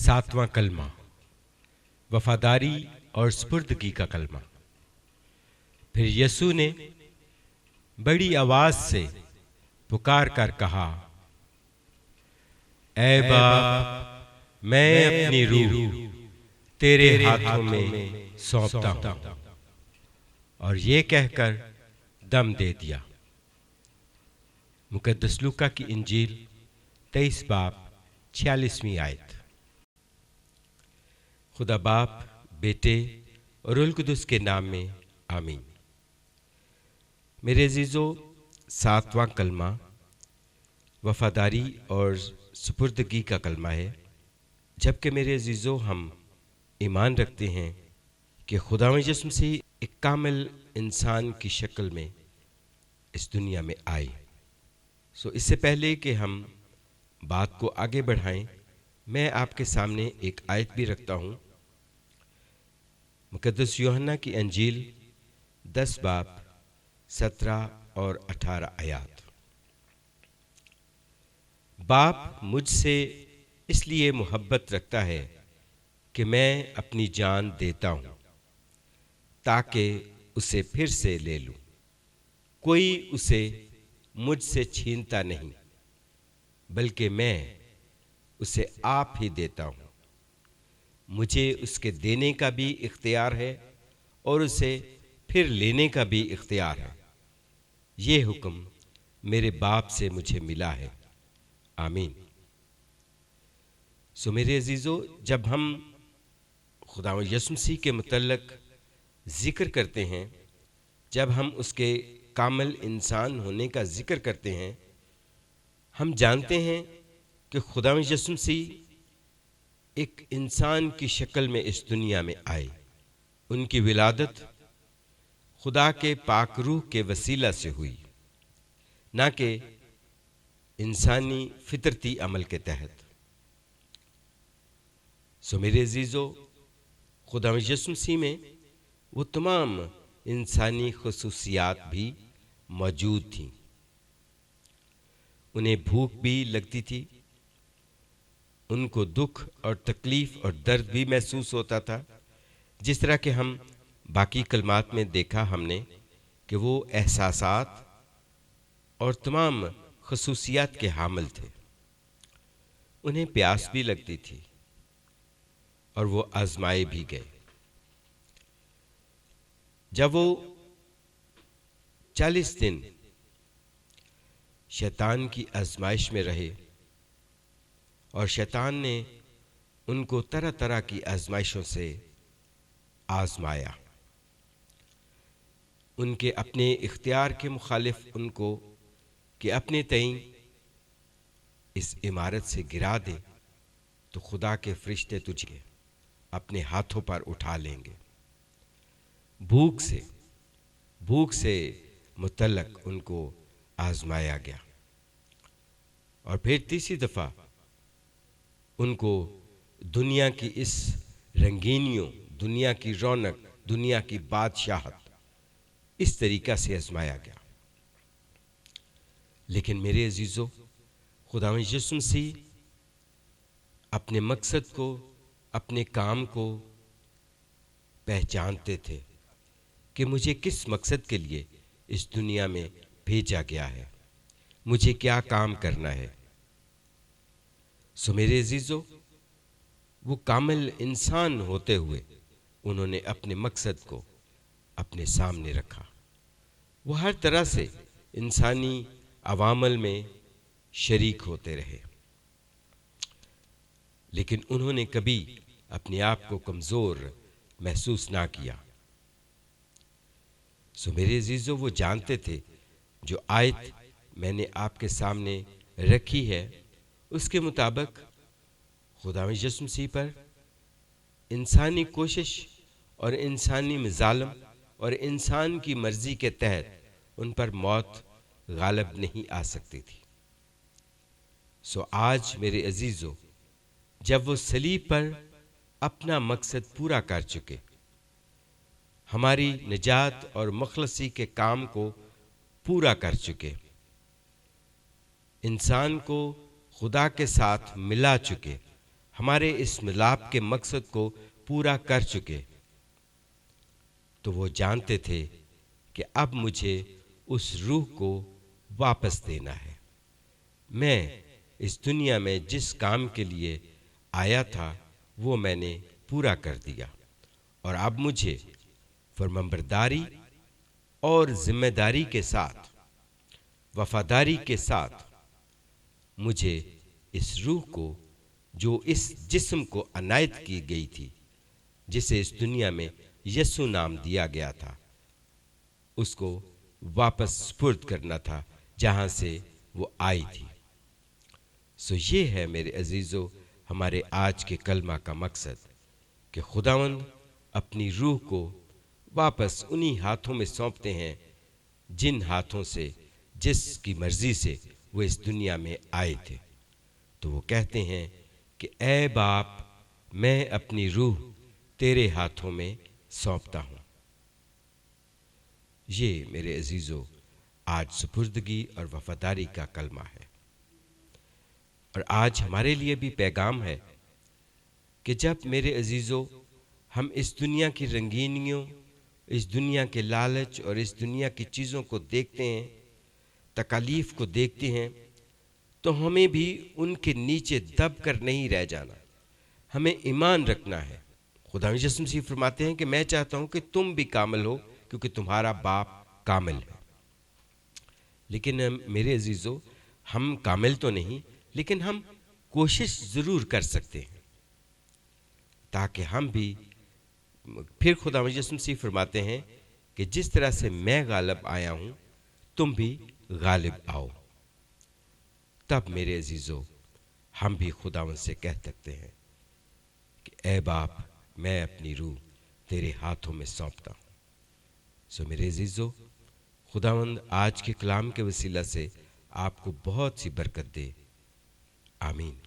सातवां कलमा, वफादारी और स्पुर्दगी का कलमा। फिर यीशु ने बड़ी आवाज से पुकार कर कहा, ऐ बाप, मैं अपनी रूह तेरे हाथों में सौंपता हूं। और ये कहकर दम दे दिया। मुकद्दस लूका की इंजील 23 बाब 46वीं आयत। खुदा बाप, बेटे और रुल कुदुस के नाम में आमीन। मेरे अजीजों, सातवां कलमा वफादारी और सुपुर्दगी का कलमा है। जबकि मेरे अजीजों, हम ईमान रखते हैं कि खुदावंद यीशु मसीह एक कामिल इंसान की शक्ल में इस दुनिया में आए। इससे पहले कि हम बात को आगे बढ़ाएं, मैं आपके सामने एक आयत भी रखता हूं। मुकद्दस यूहन्ना की अंजील 10 बाब 17 और 18 आयत। बाप मुझसे इसलिए मोहब्बत रखता है कि मैं अपनी जान देता हूं ताकि उसे फिर से ले लूं। कोई उसे मुझसे छीनता नहीं, बल्कि मैं उसे आप ही देता हूं। मुझे उसके देने का भी इख्तियार है और उसे फिर लेने का भी इख्तियार है। ये हुक्म मेरे बाप से मुझे मिला है। आमीन। मेरे अजीजों, जब हम खुदावंद यीशु मसीह के मुतल्लक जिक्र करते हैं, जब हम उसके कामिल इंसान होने का जिक्र करते हैं, हम जानते हैं कि खुदावंद यीशु मसीह एक इंसान की शक्ल में इस दुनिया में आए। उनकी विलादत खुदा के पाक रूह के वसीला से हुई, ना कि इंसानी फितरती अमल के तहत। मेरे अजीजों, खुदावंद यीशु मसीह में वो तमाम इंसानी खुसूसियात भी मौजूद थीं। उन्हें भूख भी लगती थी, उनको दुख और तकलीफ और दर्द भी महसूस होता था। जिस तरह के हम बाकी कलमात में देखा हमने कि वो एहसासात और तमाम खुसूसियात के हामिल थे। उन्हें प्यास भी लगती थी और वो आजमाए भी गए। जब वो 40 दिन शैतान की आजमाइश में रहे और शैतान ने उनको तरह तरह की आजमाइशों से आजमाया, उनके अपने इख्तियार के मुखालिफ उनको कि अपने तईं इस इमारत से गिरा दे तो खुदा के फरिश्ते तुझे अपने हाथों पर उठा लेंगे। भूख से मुतल्लक उनको आजमाया गया। और फिर तीसरी दफ़ा उनको दुनिया की इस रंगीनियों, दुनिया की रौनक, दुनिया की बादशाहत इस तरीक़ा से आजमाया गया। लेकिन मेरे अजीज़ों, खुदावंद यीशु मसीह अपने मकसद को, अपने काम को पहचानते थे कि मुझे किस मकसद के लिए इस दुनिया में भेजा गया है, मुझे क्या काम करना है। मेरे अजीजों, वो कामिल इंसान होते हुए उन्होंने अपने मकसद को अपने सामने रखा। वो हर तरह से इंसानी अवामल में शरीक होते रहे, लेकिन उन्होंने कभी अपने आप को कमज़ोर महसूस ना किया। मेरे अजीजों, वो जानते थे जो आयत मैंने आपके सामने रखी है उसके मुताबिक खुदावंद यीशु मसीह पर इंसानी कोशिश और इंसानी मज़ालम और इंसान की मर्जी के तहत उन पर मौत गालिब नहीं आ सकती थी। आज मेरे अजीजों, जब वो सलीब पर अपना मकसद पूरा कर चुके, हमारी निजात और मुखलसी के काम को पूरा कर चुके, इंसान को खुदा के साथ मिला चुके, हमारे इस मिलाप के मकसद को पूरा कर चुके, तो वो जानते थे कि अब मुझे उस रूह को वापस देना है। मैं इस दुनिया में जिस काम के लिए आया था वो मैंने पूरा कर दिया, और अब मुझे फरमाबरदारी और जिम्मेदारी के साथ, वफादारी के साथ, मुझे इस रूह को जो इस जिस्म को अनायत की गई थी, जिसे इस दुनिया में यीशु नाम दिया गया था, उसको वापस सुपुर्द करना था जहाँ से वो आई थी। सो ये है मेरे अजीज़ों हमारे आज के कलमा का मकसद, कि खुदावंद अपनी रूह को वापस उन्हीं हाथों में सौंपते हैं जिन हाथों से, जिसकी मर्जी से वो इस दुनिया में आए थे। तो वो कहते हैं कि ऐ बाप, मैं अपनी रूह तेरे हाथों में सौंपता हूँ। ये मेरे अजीज़ों आज सुपुर्दगी और वफादारी का कलमा है। और आज हमारे लिए भी पैगाम है कि जब मेरे अजीज़ों हम इस दुनिया की रंगीनियों, इस दुनिया के लालच और इस दुनिया की चीज़ों को देखते हैं, तकालीफ को देखते हैं, तो हमें भी उनके नीचे दब कर नहीं रह जाना, हमें ईमान रखना है। खुदा यीशु मसीह फरमाते हैं कि मैं चाहता हूँ कि तुम भी कामिल हो, क्योंकि तुम्हारा बाप कामिल है। लेकिन मेरे अजीज़ों, हम कामिल तो नहीं, लेकिन हम कोशिश ज़रूर कर सकते हैं ताकि हम भी, फिर खुदा यीशु मसीह फरमाते हैं कि जिस तरह से मैं गालिब आया हूँ, तुम भी गालिब आओ। तब मेरे अजीज़ों हम भी खुदावंद से कह सकते हैं कि ऐ बाप, मैं अपनी रूह तेरे हाथों में सौंपता हूँ। सो मेरे अजीज़ों, खुदावंद आज के कलाम के वसीला से आपको बहुत सी बरकत दे। आमीन।